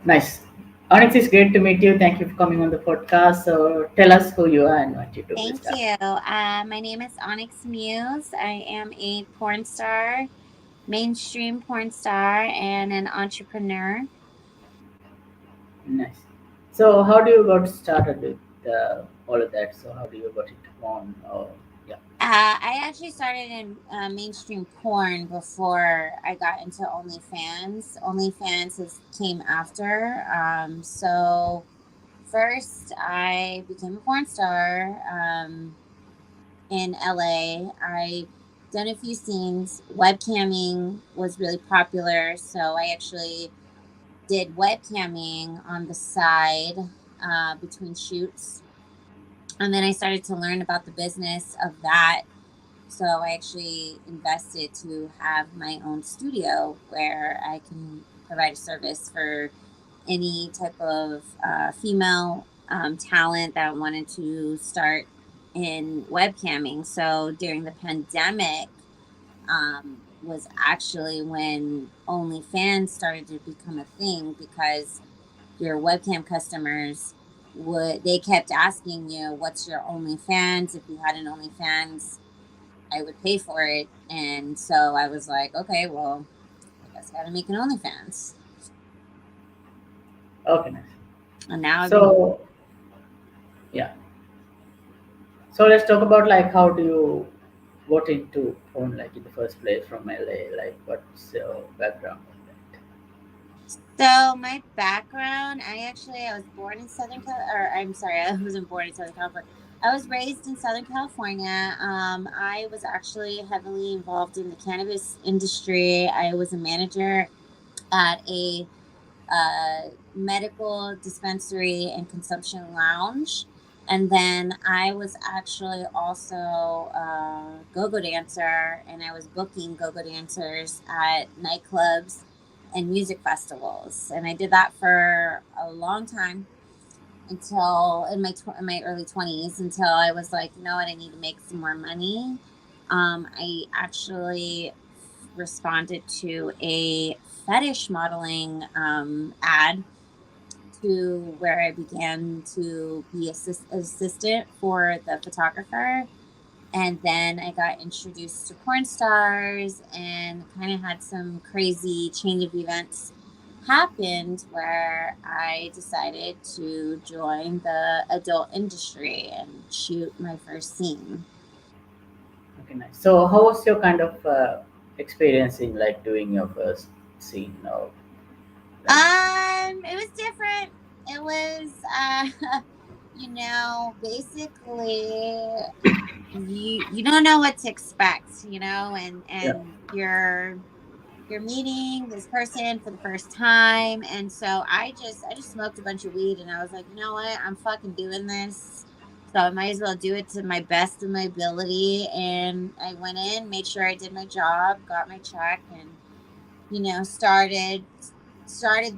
Nice. Onyx, it's great to meet you. Thank you for coming on the podcast. So tell us who you are and what you do. We'll Thank start. you. My name is Onyx Muse. I am a porn star, mainstream porn star, and an entrepreneur. Nice. So how do you got started with all of that? So how do you got it on? Yeah. I actually started in mainstream porn before I got into OnlyFans. Came after. So first I became a porn star in LA. I done a few scenes. Webcamming was really popular, so I actually did webcamming on the side between shoots. And then I started to learn about the business of that. So I actually invested to have my own studio where I can provide a service for any type of female talent that wanted to start in webcamming. So during the pandemic, was actually when OnlyFans started to become a thing because your webcam customers would they kept asking you what's your OnlyFans. If you had an OnlyFans, I would pay for it. And so I was like, okay, well, I guess I gotta make an OnlyFans. Okay, nice. And now I've been So yeah. So let's talk about like how do you got into phone like in the first place from LA? Like what's your background on that? so my background, I was born in or I'm sorry, I wasn't born in Southern California. I was raised in Southern California. I was actually heavily involved in the cannabis industry. I was a manager at a medical dispensary and consumption lounge. And then I was actually also a go-go dancer, and I was booking go-go dancers at nightclubs and music festivals. And I did that for a long time until in my early 20s, until I was like, you know what, I need to make some more money. I actually responded to a fetish modeling ad to where I began to be assistant for the photographer. And then I got introduced to porn stars and kind of had some crazy chain of events happened where I decided to join the adult industry and shoot my first scene. Okay, nice. So how was your kind of experience in like doing your first scene or like It was different. It was, basically you don't know what to expect, and yeah. you're meeting this person for the first time, and so I just smoked a bunch of weed, and I was like, you know what, I'm fucking doing this, so I might as well do it to my best of my ability. And I went in, made sure I did my job, got my check, and started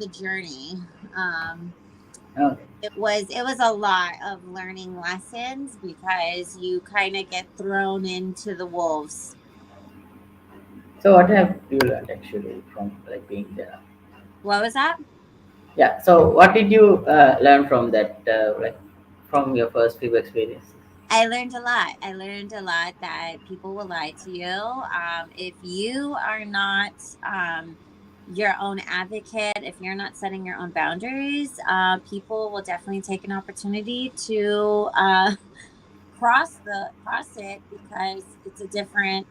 the journey. um Okay. it was a lot of learning lessons because you kind of get thrown into the wolves. So what have you learned actually from like being there? What was that? Yeah. So what did you learn from that like from your first few experiences? I learned a lot. I learned a lot that people will lie to you. If you are not your own advocate, if you're not setting your own boundaries, people will definitely take an opportunity to cross it because it's a different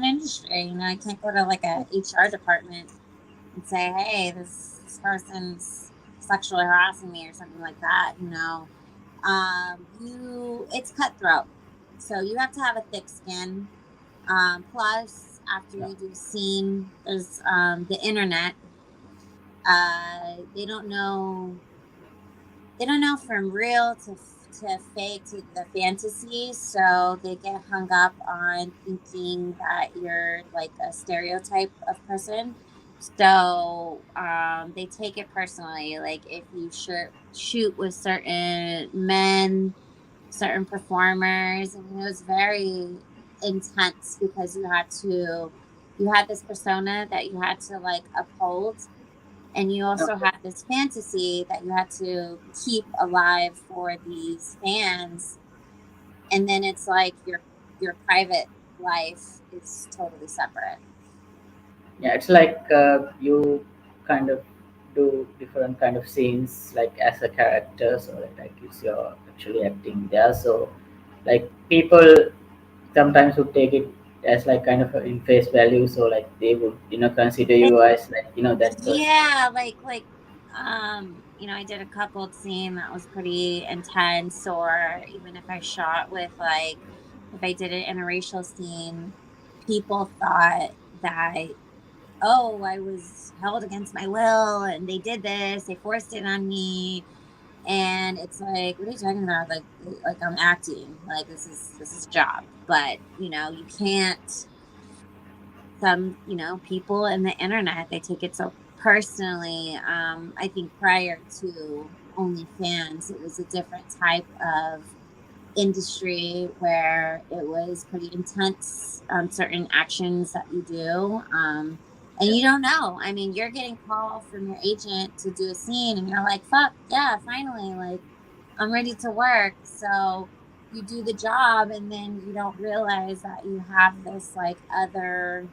industry. I can't go to like a HR department and say, "Hey, this person's sexually harassing me" or something like that. You it's cutthroat, so you have to have a thick skin. Plus, after Yeah. you do a scene, there's the internet. They don't know. They don't know from real to fake to the fantasy, so they get hung up on thinking that you're like a stereotype of person. So they take it personally. Like if you shoot with certain men, certain performers, and it was very intense because you had this persona that you had to like uphold, And you also Okay. have this fantasy that you had to keep alive for these fans, and then it's like your private life is totally separate. Yeah, it's like you kind of do different kind of scenes like as a character, so like it's you're actually acting there. So like people sometimes would take it as like kind of in face value, so like they would consider you as like that person. Yeah, I did a coupled scene that was pretty intense, or even if I shot with like if I did an interracial scene, people thought that, oh, I was held against my will and they did this, they forced it on me. And it's like, what are you talking about? Like I'm acting. Like this is a job. But, you can't people in the internet, they take it so personally. I think prior to OnlyFans, it was a different type of industry where it was pretty intense, certain actions that you do. And Yeah. you don't know. I mean, you're getting called from your agent to do a scene, and you're like, fuck, yeah, finally, like, I'm ready to work. So you do the job, and then you don't realize that you have this, like, other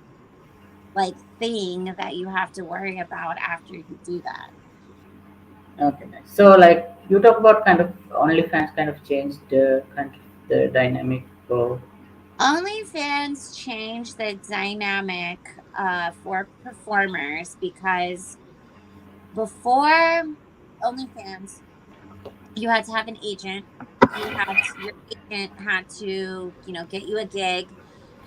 like thing that you have to worry about after you do that. Okay, nice. So like you talk about kind of OnlyFans kind of changed the kind of the dynamic. So OnlyFans changed the dynamic for performers because before OnlyFans, you had to have an agent. Your agent had to, get you a gig,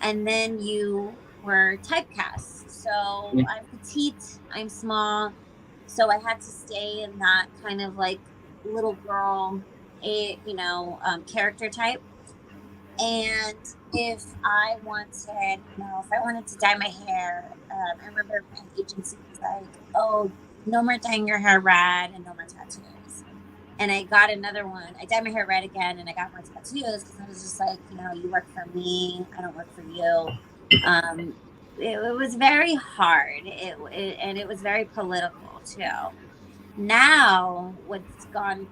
and then you were typecast. So yeah, I'm petite, I'm small, so I had to stay in that kind of like little girl, character type. And if I wanted to dye my hair, I remember my agency was like, "Oh, no more dyeing your hair red and no more tattoos." And I got another one. I dyed my hair red again, and I got more tattoos because I was just like, you work for me, I don't work for you. Um, it was very hard. And it was very political too. Now, what's gone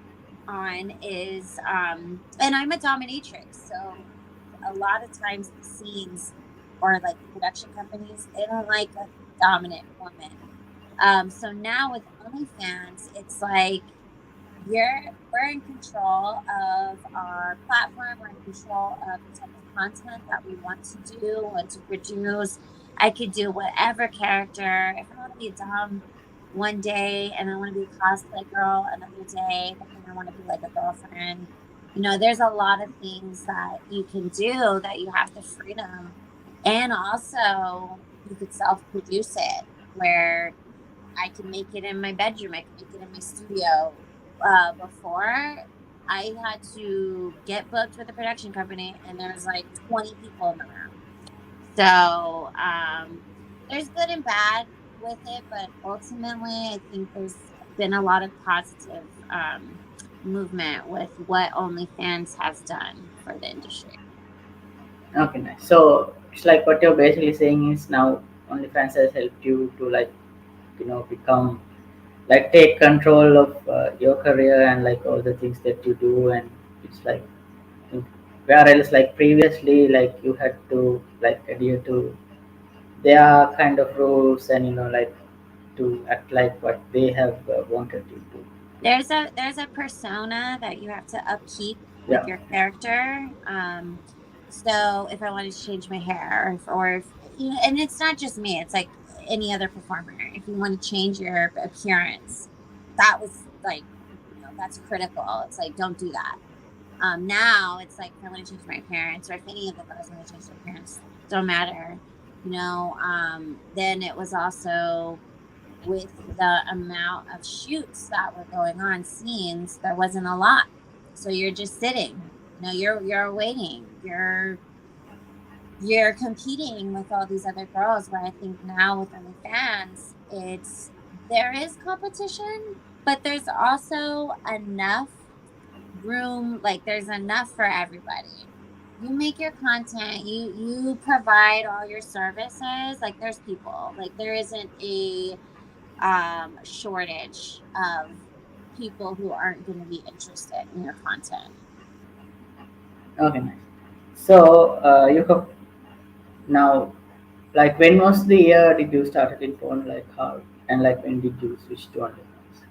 on is, and I'm a dominatrix, so a lot of times the scenes or like the production companies, they don't like a dominant woman. So now with OnlyFans, it's like we're in control of our platform. We're in control of the type of content that we want to do and to produce. I could do whatever character. If I want to be a dom one day and I want to be a cosplay girl another day, but then I want to be like a girlfriend. There's a lot of things that you can do that you have the freedom. And also, you could self produce it where I can make it in my bedroom. I can make it in my studio. Before, I had to get booked with a production company, and there was like 20 people in the room. So there's good and bad with it, but ultimately, I think there's been a lot of positive movement with what OnlyFans has done for the industry. okay, nice. So it's like what you're basically saying is now OnlyFans has helped you to like become like take control of your career and like all the things that you do, and it's like whereas like previously like you had to like adhere to their kind of rules and like to act like what they have wanted you to. There's a persona that you have to upkeep with Yeah. your character. So if I wanted to change my hair, or if and it's not just me, it's like any other performer. If you want to change your appearance, that was like, that's critical. It's like, don't do that. Now it's like, if I want to change my appearance, or if any of the girls want to change their appearance, don't matter. Then it was also with the amount of shoots that were going on, scenes, there wasn't a lot. So you're just sitting. You're waiting. You're competing with all these other girls. Where I think now with OnlyFans, there is competition, but there's also enough room. Like, there's enough for everybody. You make your content. You provide all your services. Like, there's people. Like, there isn't shortage of people who aren't going to be interested in your content. Okay, nice. So you have now, like, when was the year did you started in phone? Like how and like when did you switch to OnlyFans?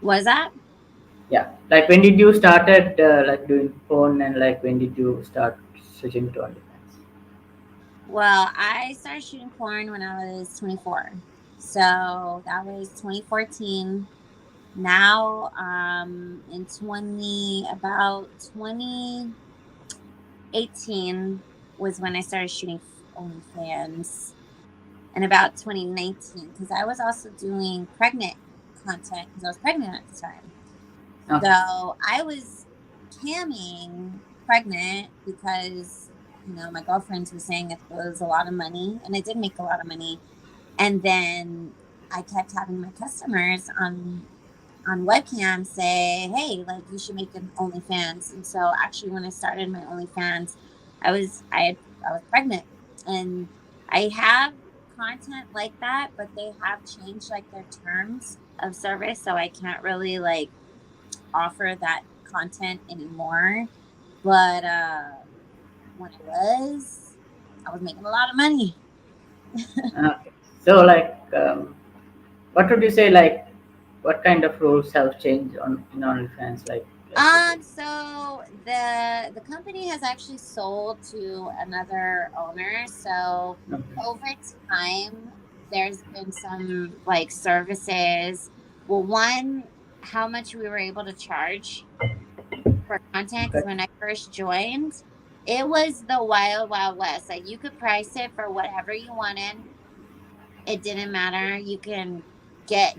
Was that? Yeah, like when did you started like doing phone and like when did you start switching to OnlyFans? Well, I started shooting porn when I was 24. So that was 2014. Now, in 2018 was when I started shooting OnlyFans, and about 2019 because I was also doing pregnant content because I was pregnant at the time. Okay, So I was camming pregnant because my girlfriends were saying it was a lot of money, and I did make a lot of money. And then I kept having my customers on webcam say, "Hey, like you should make an OnlyFans." And so actually, when I started my OnlyFans, I was pregnant, and I have content like that, but they have changed like their terms of service, so I can't really like offer that content anymore. But when I was making a lot of money. okay. So like, what would you say like, what kind of rules have changed on in OnlyFans? Like is it? So the company has actually sold to another owner. So Okay. over time, there's been some like services. Well, one, how much we were able to charge for content because Okay. when I first joined, it was the wild, wild west. Like you could price it for whatever you wanted. It didn't matter. It's You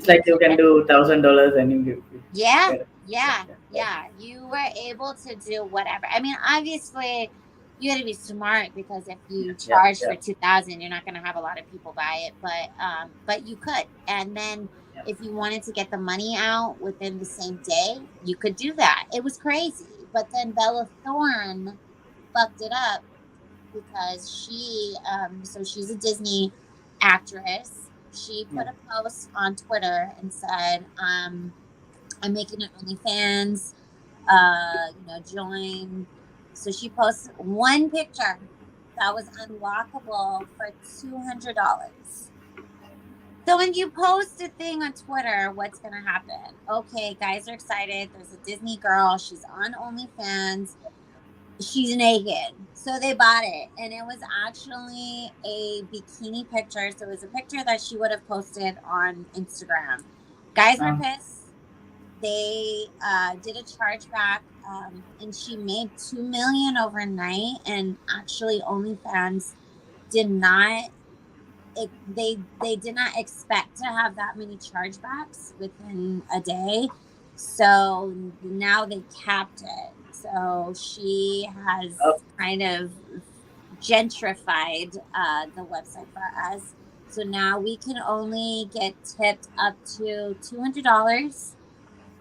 like you could can do $1,000 and you Yeah, get it. Like yeah, that. Okay. yeah. You were able to do whatever. I mean, obviously, you got to be smart because if Yeah, you yeah, charge yeah, for 2,000, you're not going to have a lot of people buy it. But you could. And then yeah. if you wanted to get the money out within the same day, you could do that. It was crazy. But then Bella Thorne fucked it up because so she's a Disney actress. She Yeah. put a post on Twitter and said, I'm making an OnlyFans, join. So she posts one picture that was unlockable for $200. So when you post a thing on Twitter, what's going to happen? Okay, guys are excited. There's a Disney girl. She's on OnlyFans. She's naked. So they bought it. And it was actually a bikini picture. So it was a picture that she would have posted on Instagram. Guys were Um, pissed. They did a chargeback, and she made 2 million overnight. And actually, OnlyFans did not. They did not expect to have that many chargebacks within a day. So now they capped it. So she oh, has kind of gentrified the website for us. So now we can only get tipped up to $200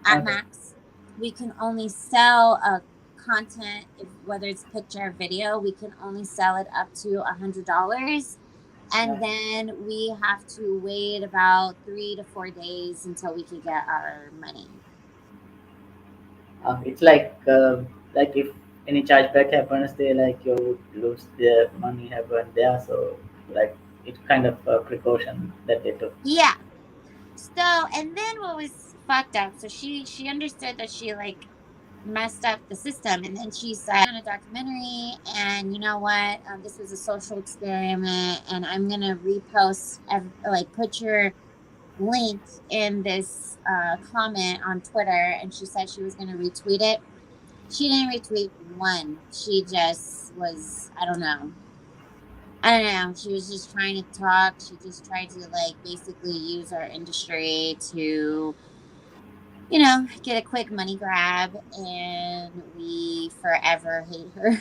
at okay. max. We can only sell a content, whether it's picture or video, we can only sell it up to $100, and Okay. then we have to wait about 3 to 4 days until we can get our money. It's like if any chargeback happens, they like you would lose the money happen there. So like it's kind of a precaution that they took. Yeah. So, and then what was fucked up? So she understood that she like messed up the system, and then she said on a documentary, and you know what, this was a social experiment, and I'm gonna repost like put your link in this comment on Twitter. And she said she was gonna retweet it. She didn't retweet one. She just was, I don't know. She was just trying to talk. She just tried to like basically use our industry to, get a quick money grab, and we forever hate her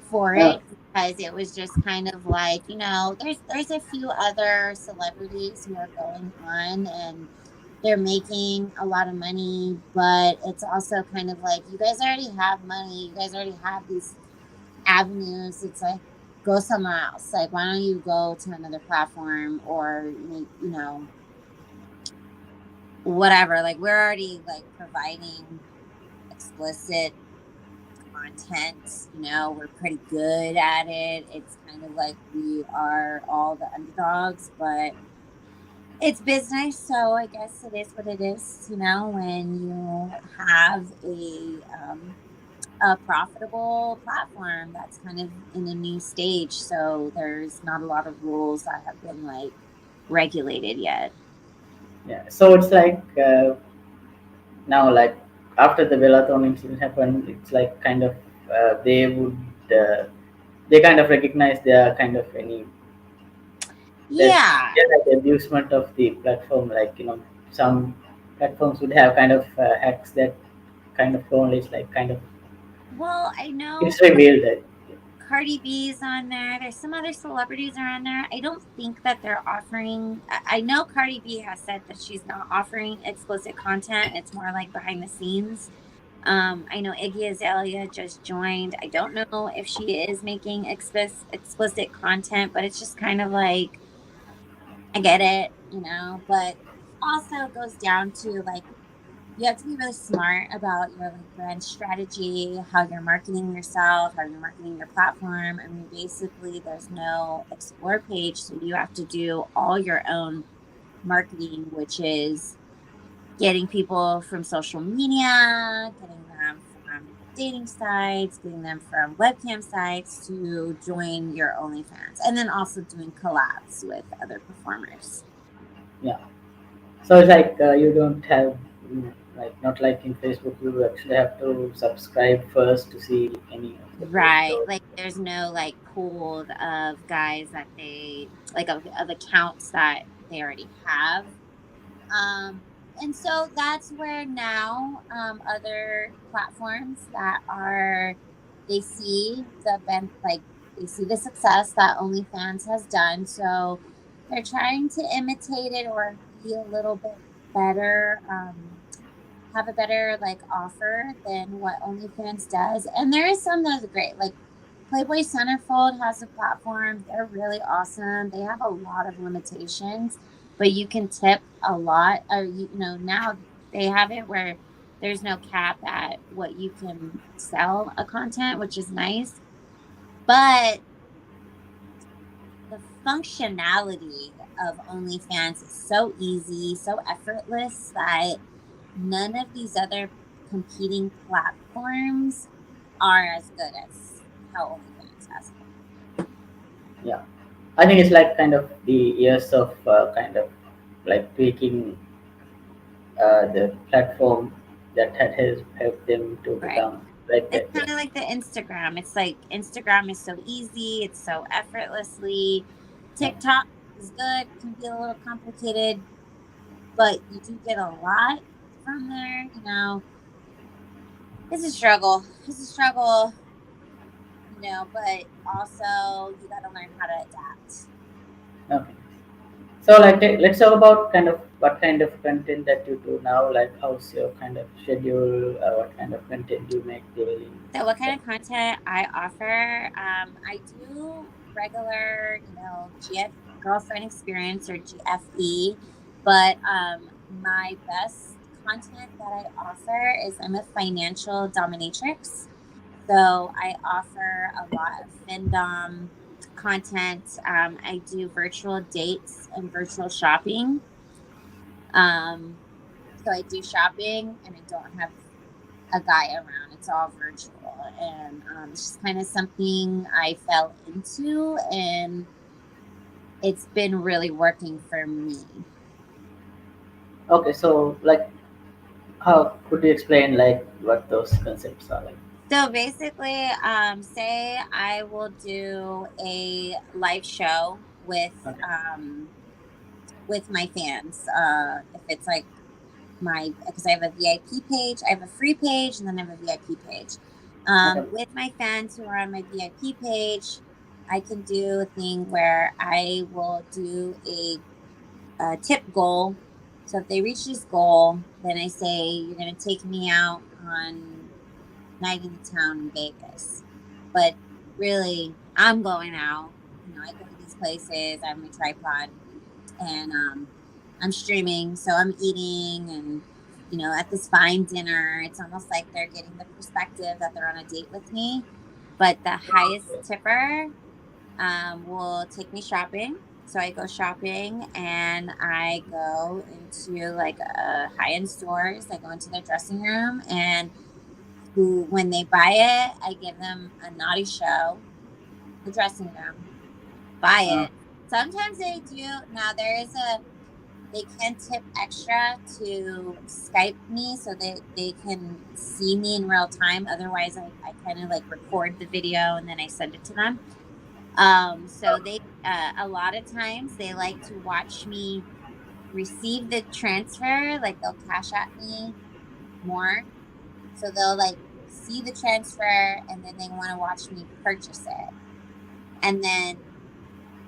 for Oh, it because it was just kind of like, there's a few other celebrities who are going on, and they're making a lot of money, but it's also kind of like you guys already have money, you guys already have these avenues. It's like go somewhere else. Like why don't you go to another platform or make. whatever. Like we're already like providing explicit content. We're pretty good at it. It's kind of like we are all the underdogs, but it's business, so I guess it is what it is. When you have a profitable platform that's kind of in a new stage, so there's not a lot of rules that have been like regulated yet. Yeah. So it's like now, like after the Bellathon incident happened, it's like kind of they would they kind of recognize their kind of any that Yeah. yeah, like abusement of the platform. Like some platforms would have kind of hacks that kind of only is like kind of Well, I know it's revealed that. Cardi B is on there. There's some other celebrities are on there. I don't think that they're offering. I know Cardi B has said that she's not offering explicit content. It's more like behind the scenes. I know Iggy Azalea just joined. I don't know if she is making explicit content, but it's just kind of like I get it, but also goes down to like you have to be really smart about your like brand strategy, how you're marketing yourself, how you're marketing your platform. I mean, basically, there's no explore page, so you have to do all your own marketing, which is getting people from social media, getting them from dating sites, getting them from webcam sites to join your OnlyFans, and then also doing collabs with other performers. Yeah. So it's like you don't have like not like in Facebook, you actually have to subscribe first to see any of the posts. Right. So Like there's no like pool of guys that they like of accounts that they already have. Um and so that's where now other platforms that are they see like they see the success that OnlyFans has done. So they're trying to imitate it or be a little bit better. Have a better like offer than what OnlyFans does. And there is some that's great. Like Playboy Centerfold has a platform. They're really awesome. They have a lot of limitations, but you can tip a lot. Or now they have it where there's no cap at what you can sell a content, which is nice. But the functionality of OnlyFans is so easy, so effortless that none of these other competing platforms are as good as how OnlyFans has it. yeah, I think it's like kind of the years of kind of like tweaking the platform that had helped them to Right. become like It's that. Yeah. kind of like the Instagram. It's like Instagram is so easy, it's so effortlessly. Yeah. TikTok is good, can be a little complicated, but you do get a lot from there. It's a struggle. It's a struggle, but also you got to learn how to adapt. Okay. So like let's talk about kind of what kind of content that you do now. Like how's your kind of schedule? What kind of content you make daily? So, what kind of content I offer? I do regular, GF girlfriend experience or GFE, but my best content that I offer is I'm a financial dominatrix. So, I offer a lot of FINDOM content. I do virtual dates and virtual shopping. Um, so, I do shopping and I don't have a guy around. It's all virtual. And it's just kind of something I fell into, and it's been really working for me. Okay, so like how could you explain like what those concepts are like? So basically, say I will do a live show Okay. with my fans. If it's like because I have a VIP page, I have a free page, and then I have a VIP page. Okay. With my fans who are on my VIP page, I can do a thing where I will do a tip goal. So if they reach this goal, then I say, you're going to take me out on night in the town in Vegas. But really, I'm going out. I go to these places, I have my tripod, and I'm streaming, so I'm eating and, at this fine dinner. It's almost like they're getting the perspective that they're on a date with me. But the highest tipper will take me shopping. So I go shopping and I go into like high end stores. I go into their dressing room and when they buy it, I give them a naughty show, the dressing room, buy Uh, it. Sometimes they do. Now they can tip extra to Skype me so that they can see me in real time. Otherwise, I kind of like record the video and then I send it to them. So a lot of times they like to watch me receive the transfer, like they'll cash at me more. So they'll like see the transfer and then they want to watch me purchase it. And then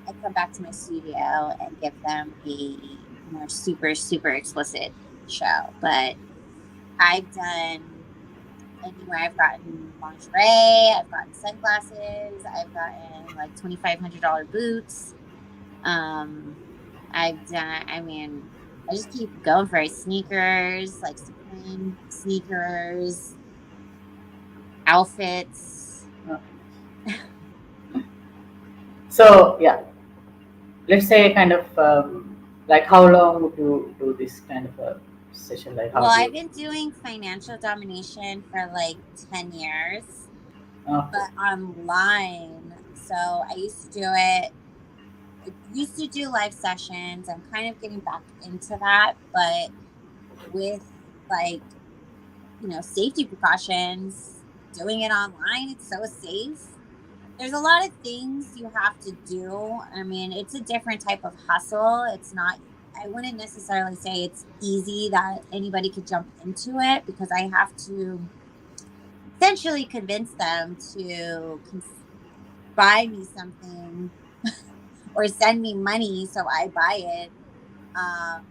I come back to my studio and give them a more super, super explicit show. But I've done anywhere. I've gotten lingerie, I've gotten sunglasses, I've gotten like $2,500 boots. Um, I've done, I mean, I just keep going for it. Sneakers, like Supreme sneakers, outfits. uh, so yeah, let's say kind of like how long would you do this kind of a session? Like how Well, do I've you? been doing financial domination for like 10 years, Okay. but online. So I used to do it. I used to do live sessions. I'm kind of getting back into that, but with like, safety precautions, doing it online, it's so safe. There's a lot of things you have to do. I mean, it's a different type of hustle. It's not, I wouldn't necessarily say it's easy that anybody could jump into it because I have to essentially convince them to buy me something or send me money so I buy it. Um,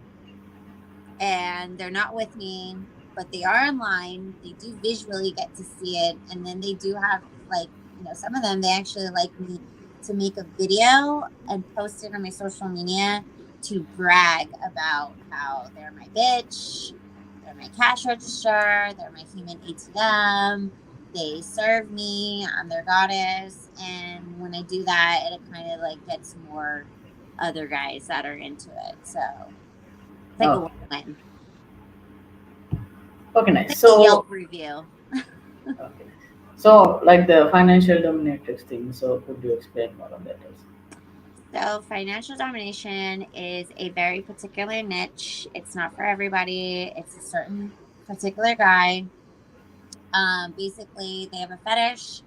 and they're not with me, but they are online. They do visually get to see it, and then they do have like some of them they actually like me to make a video and post it on my social media to brag about how they're my bitch, they're my cash register, they're my human ATM. They serve me. I'm their goddess, and when I do that, it kind of like gets more other guys that are into it. So it's like a Okay. win-win. Okay. It's Nice. like a So Yelp review. okay. So like the financial dominatrix thing. So could you explain more on that also? So, financial domination is a very particular niche. It's not for everybody. It's a certain particular guy. Basically, they have a fetish,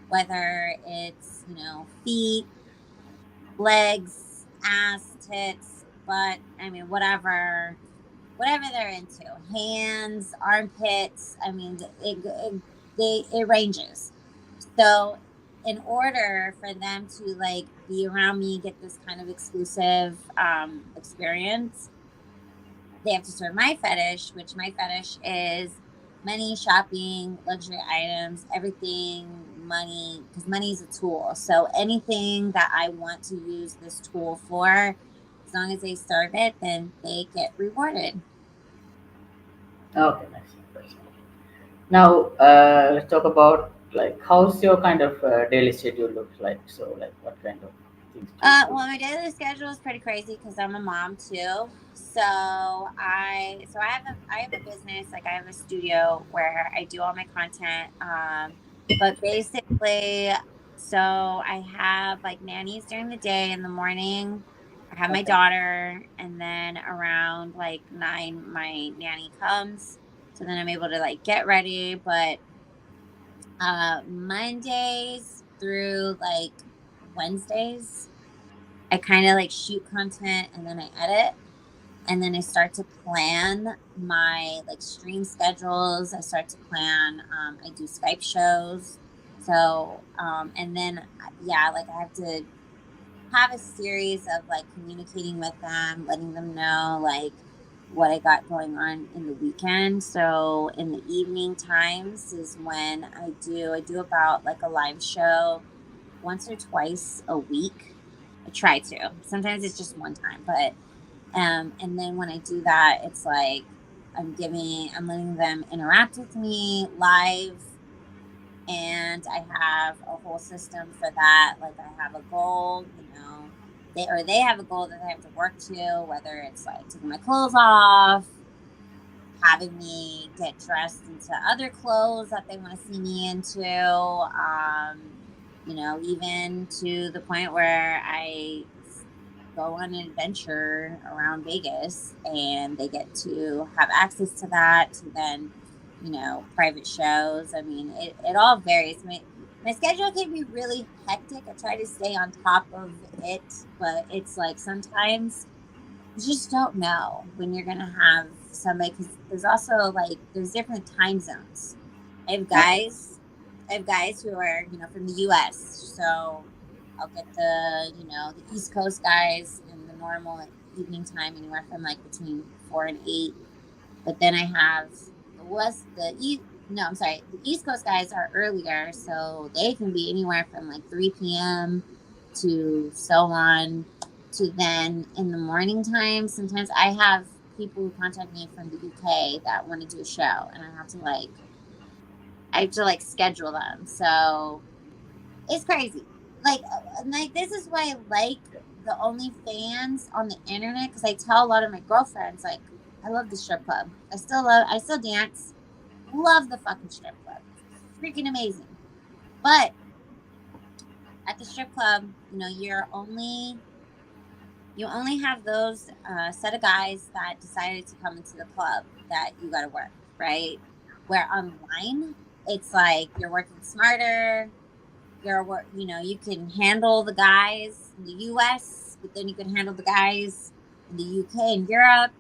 whether it's feet, legs, ass, tits, butt. I mean, whatever they're into. Hands, armpits. I mean, it ranges. So, in order for them to like be around me, get this kind of exclusive experience, they have to serve my fetish, which my fetish is money, shopping, luxury items, everything money, because money is a tool. So anything that I want to use this tool for, as long as they serve it, then they get rewarded. Okay. Nice. That's fine. Now let's talk about like how's your kind of daily schedule looks like. So like what kind of things do you do? Well, my daily schedule is pretty crazy because I'm a mom too. So I have a business, like I have a studio where I do all my content. But basically, so I have like nannies during the day in the morning. I have my Okay. daughter, and then around like 9, my nanny comes. So then I'm able to like get ready. But Mondays through like Wednesdays, I kind of like shoot content and then I edit and then I start to plan my like stream schedules. I start to plan. I do Skype shows. So and then yeah, like I have to have a series of like communicating with them, letting them know like what I got going on in the weekend. So in the evening times is when I do about like a live show once or twice a week. I try to. Sometimes it's just one time, but And then when I do that, it's like I'm letting them interact with me live, and I have a whole system for that. Like I have a goal, they have a goal that they have to work to, whether it's like taking my clothes off, having me get dressed into other clothes that they want to see me into, even to the point where I go on an adventure around Vegas and they get to have access to that, to then, private shows. I mean, it all varies. My schedule can be really hectic. I try to stay on top of it, but it's like sometimes you just don't know when you're gonna have somebody, because there's also like there's different time zones. I have Okay. guys, I have guys who are from the U.S. So I'll get the East Coast guys in the normal evening time, anywhere from like between 4 and 8. But then I have the West, the East. No, I'm sorry. The East Coast guys are earlier, so they can be anywhere from like 3 p.m. to so on, to then in the morning time. Sometimes I have people who contact me from the UK that want to do a show, and I have to like schedule them. So it's crazy. Like this is why I like the OnlyFans on the internet, because I tell a lot of my girlfriends, like, I love the strip club. I still dance. Love the fucking strip club. Freaking amazing. But at the strip club, you only have those set of guys that decided to come into the club that you got to work, right? Where online, it's like you're working smarter. You can handle the guys in the US, but then you can handle the guys in the UK and Europe,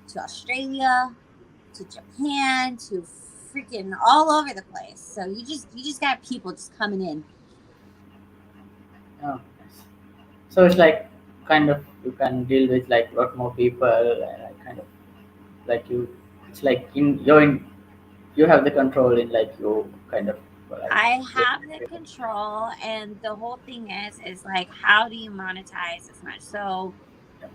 to Australia, to Japan, to freaking all over the place. So you just got people just coming in. Oh, nice. So it's like kind of you can deal with like a lot more people and like kind of like you. It's like you have the control in like you kind of like. I have the control, and the whole thing is like, how do you monetize as much? So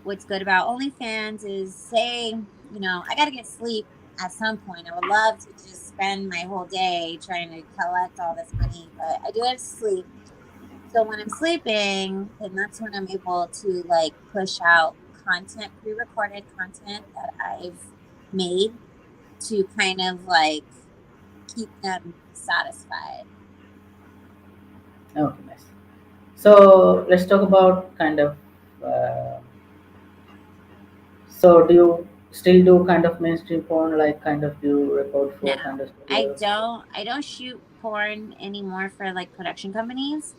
what's good about OnlyFans is, say, I got to get sleep at some point. I would love to just spend my whole day trying to collect all this money, but I do have to sleep. So when I'm sleeping, then that's when I'm able to like push out content, pre-recorded content that I've made, to kind of like keep them satisfied. Okay, nice. So let's talk about kind of. Uh, so do you still do kind of mainstream porn, like kind of you record No, for kind of I studios? don't. I don't shoot porn anymore for like production companies.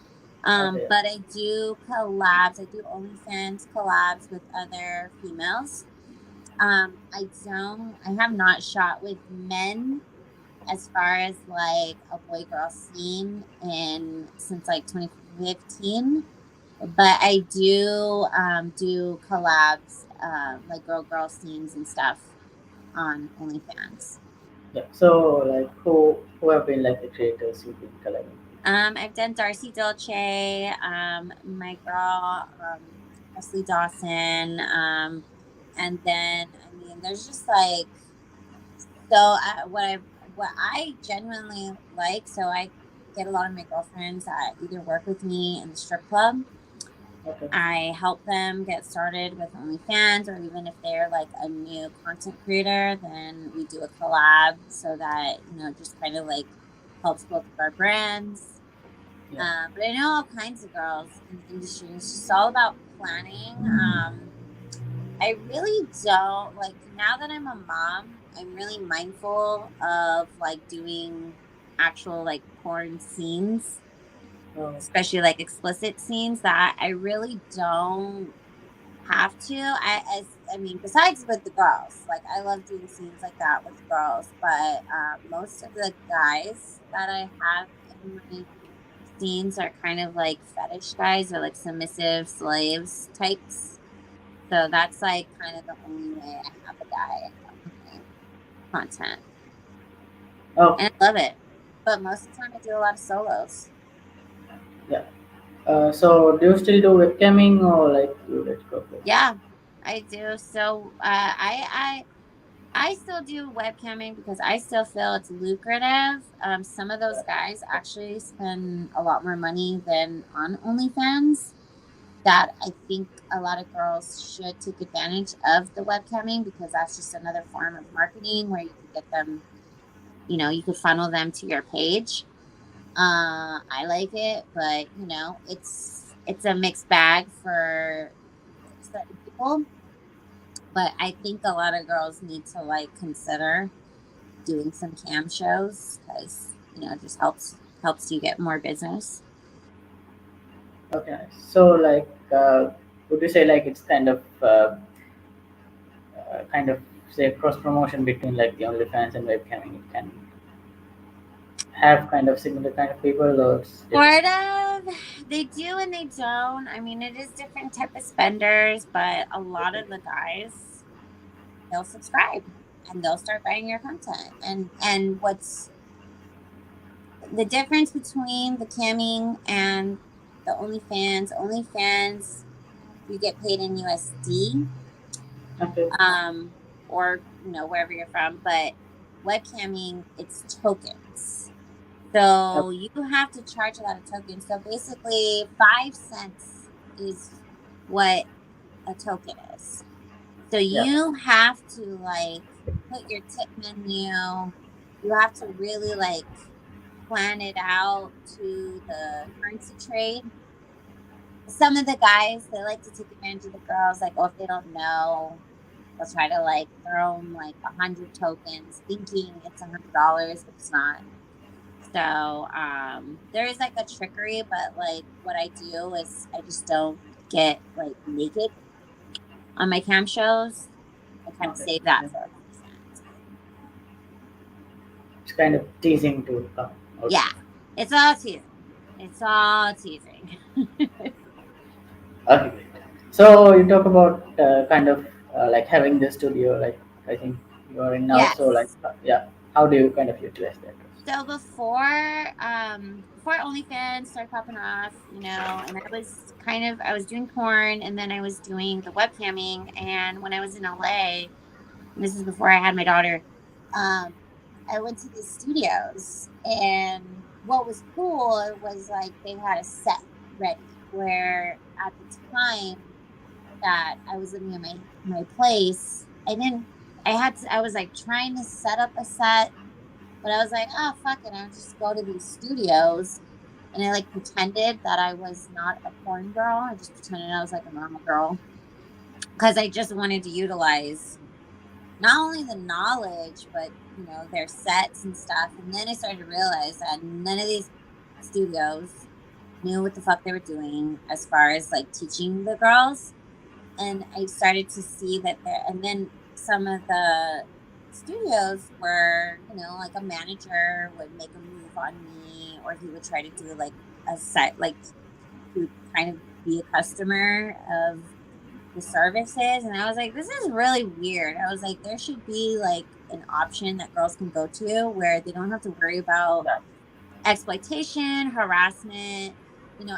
Okay. But I do collabs. I do OnlyFans collabs with other females. I don't. I have not shot with men as far as like a boy girl scene in since like 2015. But I do collabs, like girl scenes and stuff on OnlyFans. Yeah. So like who have been like the creators you've been collaborating I've done Darcy Dolce, my girl, Leslie Dawson, and then I mean, there's just like, what I genuinely like. So I get a lot of my girlfriends that either work with me in the strip club. with? Okay. I help them get started with OnlyFans, or even if they're like a new content creator, then we do a collab, so that just kind of like helps both of our brands. Yeah. But I know all kinds of girls in the industry. It's just all about planning. I really don't like, now that I'm a mom, I'm really mindful of like doing actual like porn scenes, Oh, especially like explicit scenes, that I really don't have to. I mean, besides with the girls, like I love doing scenes like that with girls, but most of the guys that I have in my scenes are kind of like fetish guys, or like submissive slaves types. So that's like kind of the only way I have a guy on my content. okay. And I love it. But most of the time I do a lot of solos. Yeah. So do you still do webcamming or like you let go of it? Yeah. I do. So I still do webcamming because I still feel it's lucrative. Some of those guys actually spend a lot more money than on OnlyFans. That I think a lot of girls should take advantage of the webcamming because that's just another form of marketing where you could get them, you could funnel them to your page. I like it, but it's a mixed bag for certain people. But I think a lot of girls need to like consider doing some cam shows because it just helps you get more business. Okay, so like, would you say like it's kind of say cross promotion between like the OnlyFans and webcamming? It can have kind of similar kind of people, or it's different. Sort of. They do and they don't. I mean, it is different type of spenders, but a lot of the guys, they'll subscribe and they'll start buying your content. And what's the difference between the camming and the OnlyFans? OnlyFans, you get paid in USD, Okay. um, or wherever you're from, but webcamming, it's tokens. Okay. So you have to charge a lot of tokens. So basically, 5 cents is what a token is. So Yeah. you have to like put your tip menu. You have to really like plan it out to the currency trade. Some of the guys, they like to take advantage of the girls. Like, oh, if they don't know, they'll try to like throw them like 100 tokens, thinking it's $100, but it's not. So there is like a trickery, but like what I do is I just don't get like naked on my cam shows. I kind of Okay. save that Yeah. for OnlyFans. It's kind of teasing to come out. Yeah, it's all teasing. It's all teasing. Okay, great. So you talk about kind of like having the studio, like I think you are in now. So like, Yes. yeah, how do you kind of utilize that? So before OnlyFans started popping off, and I was doing porn and then I was doing the webcamming, and when I was in LA, and this is before I had my daughter, um, I went to these studios, and what was cool was like they had a set ready where at the time that I was living in my place, I was like trying to set up a set, but I was like, oh fuck it, I'll just go to these studios. And I like pretended that I was not a porn girl. I just pretended I was like a normal girl because I just wanted to utilize not only the knowledge, but their sets and stuff. And then I started to realize that none of these studios knew what the fuck they were doing as far as like teaching the girls. And I started to see that there, and then some of the studios were, like a manager would make a move on me, or he would try to do like a set, like to kind of be a customer of the services. And I was like, this is really weird. I was like, there should be like an option that girls can go to where they don't have to worry about Yeah. exploitation, harassment.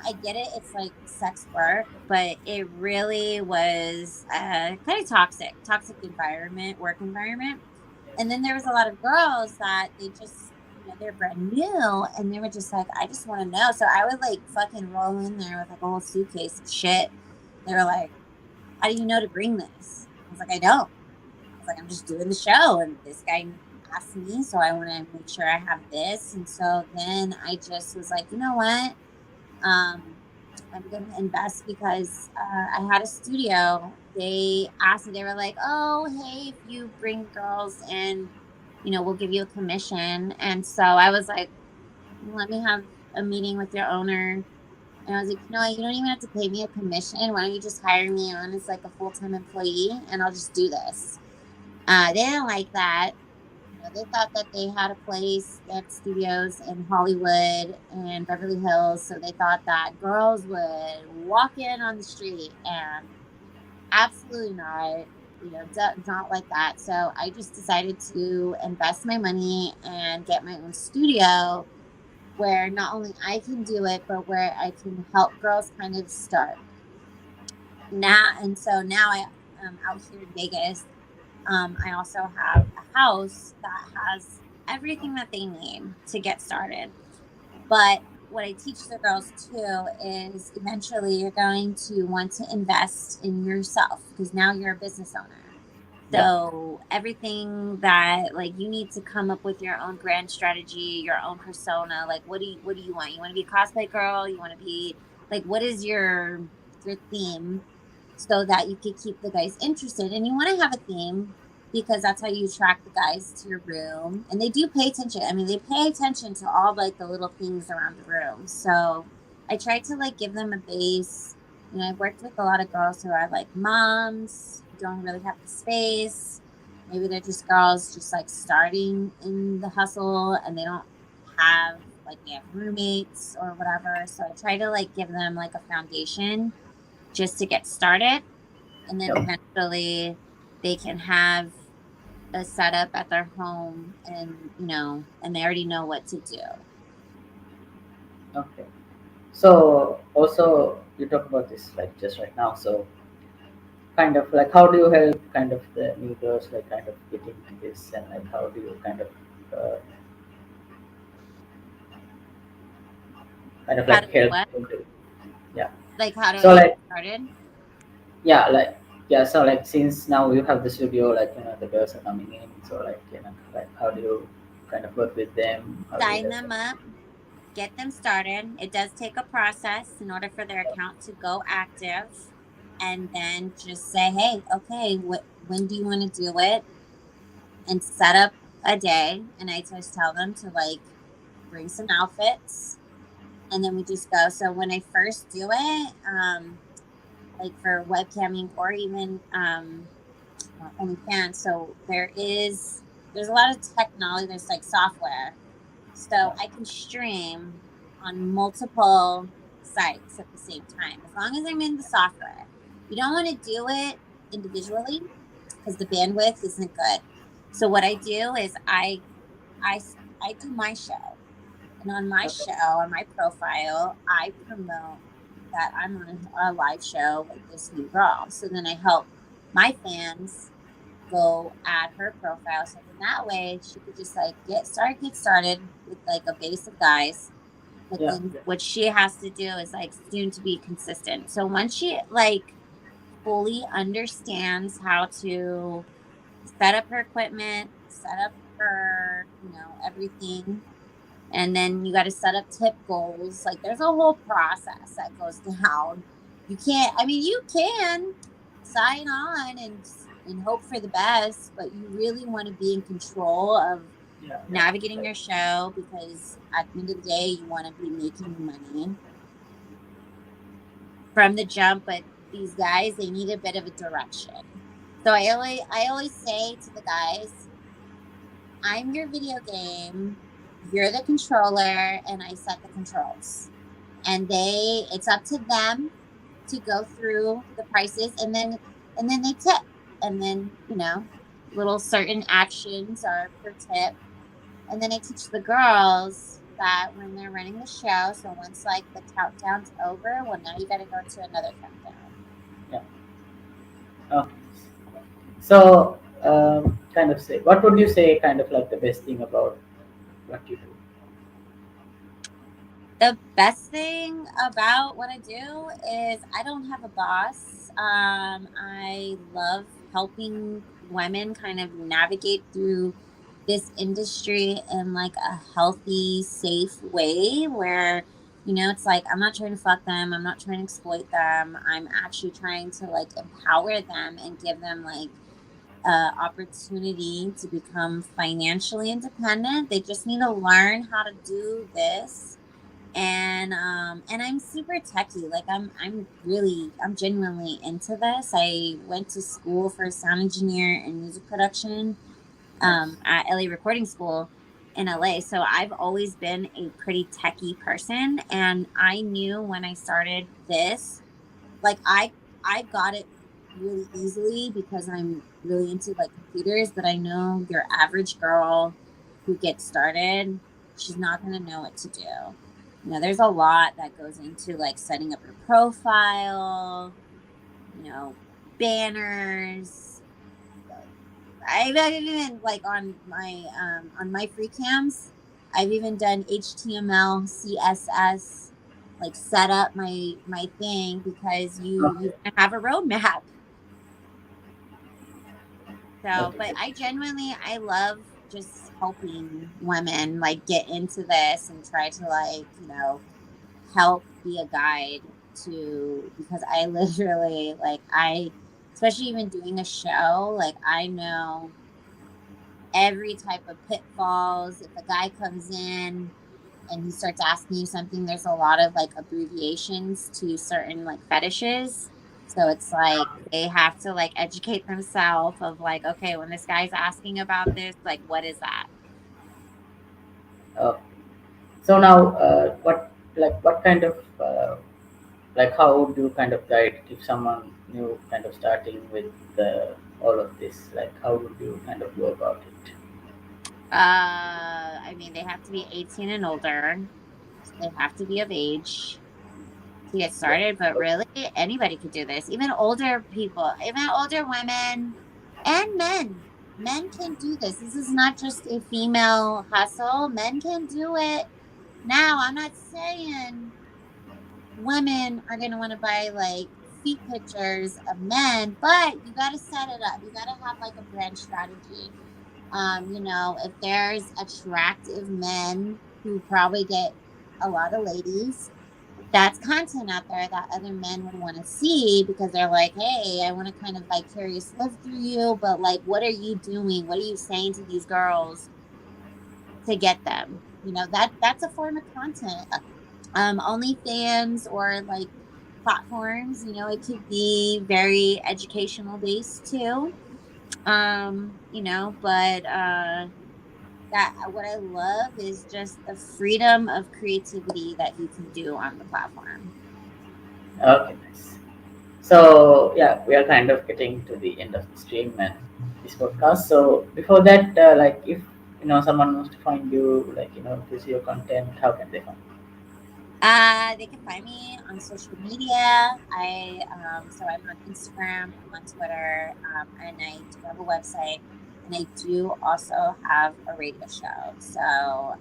I get it. It's like sex work, but it really was kind of toxic environment, work environment. And then there was a lot of girls that they just, they're brand new and they were just like, I just want to know. So I would like fucking roll in there with like a whole suitcase of shit. They were like, how do you know to bring this? I was like, I don't. I was like, I'm just doing the show. And this guy asked me, so I want to make sure I have this. And so then I just was like, you know what? Um, I'm going to invest because I had a studio. They asked me, they were like, oh, hey, if you bring girls in, we'll give you a commission. And so I was like, let me have a meeting with your owner. And I was like, you don't even have to pay me a commission. Why don't you just hire me on as like a full-time employee and I'll just do this? They didn't like that. They thought that they had a place, they had studios in Hollywood and Beverly Hills. So they thought that girls would walk in on the street, and absolutely not. Not like that. So I just decided to invest my money and get my own studio where not only I can do it, but where I can help girls kind of start now. And so now out here in Vegas. I also have a house that has everything that they need to get started. But what I teach the girls too is eventually you're going to want to invest in yourself because now you're a business owner. Yeah. So everything that like you need to come up with your own brand strategy, your own persona. Like what do you want? You want to be a cosplay girl? You want to be like what is your theme so that you could keep the guys interested and you want to have a theme because that's how you attract the guys to your room and they do pay attention. I mean, they pay attention to all like the little things around the room. So I try to like give them a base. You know, I've worked with a lot of girls who are like moms who don't really have the space. Maybe they're just girls just like starting in the hustle and they don't have like they have roommates or whatever. So I try to like give them like a foundation just to get started and then Yeah. eventually they can have a setup at their home and you know and they already know what to do. Okay. So also you talk about this like just right now. So kind of like how do you help kind of the new girls like kind of get into this and like how do you uh, kind of How like do I help what? into yeah. Like how do I So get like started? yeah like yeah so like since now you have the studio like the girls are coming in so like like how do you kind of work with them, how do you Sign help them? them up, get them started. It does take a process in order for their account to go active. And then just say, hey, okay, when do you want to do it? And set up a day. And I just tell them to like bring some outfits. And then we just go. So when I first do it, like for webcamming or even OnlyFans. So there's a lot of technology. There's like software, so Yeah, I can stream on multiple sites at the same time as long as I'm in the software. You don't want to do it individually because the bandwidth isn't good. So what I do is I I do my show, and on my okay, show, on my profile, I promote that I'm on a live show with this new girl. So then I help my fans go add her profile. So then that way she could just like get started with like a base of guys. But yeah, then yeah, what she has to do is like soon to be consistent. So once she like fully understands how to set up her equipment, set up her, you know, everything, and then you got to set up tip goals. Like there's a whole process that goes down. You can't. I mean, you can sign on and hope for the best, but you really want to be in control of yeah, yeah, navigating like, your show because at the end of the day, you want to be making money from the jump. But these guys, they need a bit of a direction. So I always say to the guys, I'm your video game. You're the controller, and I set the controls. And it's up to them to go through the prices, and then they tip, and then little certain actions are per tip, and then I teach the girls that when they're running the show. So once like the countdown's over, well now you got to go to another countdown. yeah. Okay. So kind of say what would you say kind of like the best thing about what you do? The best thing about what I do is I don't have a boss. I love helping women kind of navigate through this industry in like a healthy, safe way where, it's like I'm not trying to fuck them, I'm not trying to exploit them. I'm actually trying to like empower them and give them like opportunity to become financially independent. They just need to learn how to do this, and I'm super techie. Like I'm genuinely into this. I went to school for sound engineer and music production Nice. at LA Recording School in LA. So I've always been a pretty techie person, and I knew when I started this, like I got it really easily because I'm really into like computers. But I know your average girl who gets started, she's not going to know what to do. There's a lot that goes into like setting up your profile, you know banners. I've even like on my free cams, I've even done HTML, CSS, like set up my thing because you Okay. have a roadmap. So, Okay. but Good. I genuinely I love just helping women like get into this and try to like, help be a guide to, because I literally like I especially even doing a show, like I know every type of pitfalls. If a guy comes in and he starts asking you something, there's a lot of like abbreviations to certain like fetishes. So it's like they have to like educate themselves of like, okay, when this guy's asking about this, like, what is that? Okay. So now, what kind of how would you kind of guide if someone new kind of starting with all of this? Like, how would you kind of go about it? I mean, they have to be 18 and older. So they have to be of age to get Yeah. started, but really anybody could do this. Even older people, even older women and men. Men can do this. This is not just a female hustle. Men can do it. Now, I'm not saying women are going to want to buy like feet pictures of men, but you got to set it up. You got to have like a brand strategy. If there's attractive men who probably get a lot of ladies, that's content out there that other men would want to see because they're like, hey, I want to kind of vicarious live through you, but like, what are you doing? What are you saying to these girls to get them? That's a form of content. OnlyFans or like platforms, it could be very educational based too. But that what I love is just the freedom of creativity that you can do on the platform. Okay, nice. So yeah, we are kind of getting to the end of the stream and this podcast. So before that, if someone wants to find you, to see your content, how can they find you? They can find me on social media. I'm on Instagram, I'm on Twitter, and I do have a website, and I do also have a radio show. So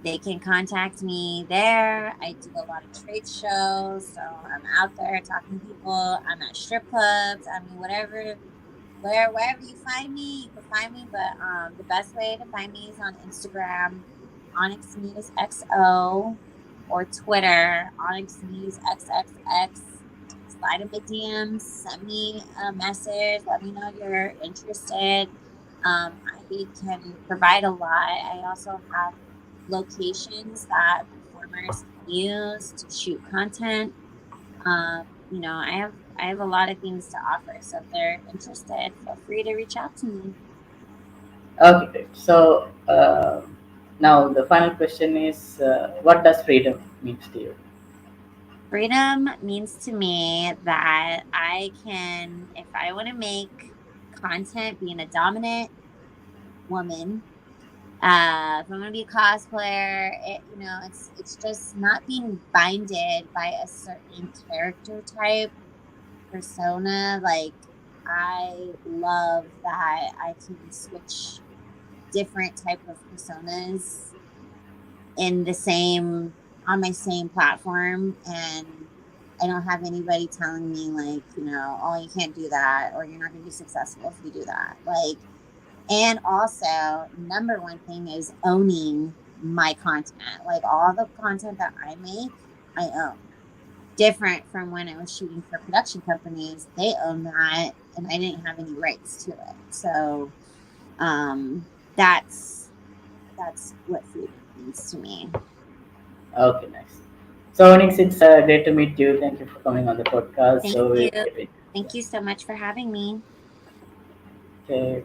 they can contact me there. I do a lot of trade shows, so I'm out there talking to people. I'm at strip clubs. I mean, wherever you find me, you can find me. But the best way to find me is on Instagram, Onyx Muse XO, or Twitter, Onyx Muse XXX. Slide in my DMs, send me a message, let me know you're interested. I can provide a lot. I also have locations that performers can use to shoot content. I have a lot of things to offer. So if they're interested, feel free to reach out to me. Okay, great. So now the final question is, what does freedom means to you? Freedom means to me that I can, if I want to make content being a dominant woman, if I'm gonna be a cosplayer, it's just not being binded by a certain character type persona. Like I love that I can switch different type of personas in the same on my same platform, and I don't have anybody telling me like, oh, you can't do that or you're not going to be successful if you do that. Like, and also number one thing is owning my content. Like all the content that I make, I own. Different from when I was shooting for production companies, they own that and I didn't have any rights to it. So um that's what freedom means to me. Okay, nice. So Onyx, it's great to meet you. Thank you for coming on the podcast. Thank So you. we'll get it. Yeah. Thank you so much for having me. Okay.